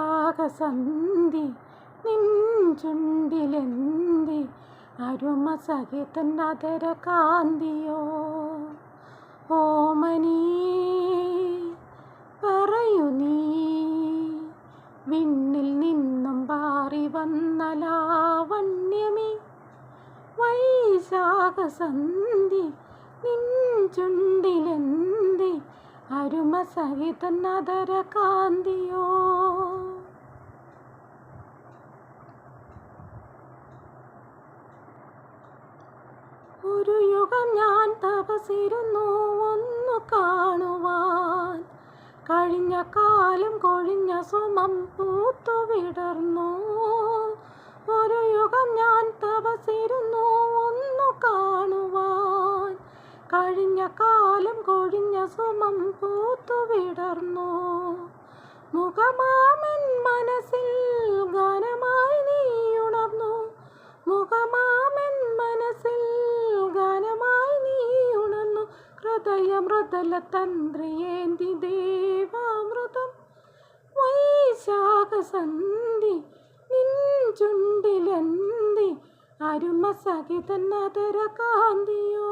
വൈശാഖസന്ധി നിൻ ചുണ്ടിലെന്തി അരുമ സഹിതൻ അതര കാന്തിയോ ഓമനീ പറയൂ നീ വിണ്ണിൽ നിന്നും പാറി വന്ന ലാവണ്യമേ വൈശാഖസന്ധി നിൻ ചുണ്ടിലെന്തി അരുമ സഹിതൻ അതര കാന്തിയോ ഒരു യുഗം ഞാൻ തപസിരുന്നു ഒന്നു കാണുവാൻ കഴിഞ്ഞ കാലം കൊഴിഞ്ഞ സുമം പൂത്തു വിടർന്നു ഒരു യുഗം ഞാൻ തപസിരുന്നു ഒന്നു കാണുവാൻ കഴിഞ്ഞ കാലം കൊഴിഞ്ഞ സുമം പൂത്തു വിടർന്നു മുഖമാമൻ മനസ്സിൽ ഗാനമായി നീ ഉണർന്നു മുഖമാമൻ മനസ്സിൽ ഗാനമായി നീ ഉണർന്നു ഹൃദയമൃദല തന്ത്രിയേന്തി ദേവാമൃതം വൈശാഖസന്ധി നിൻ ചുണ്ടിലെന്തി അരുമ സഹിതൻ അതര കാന്തിയോ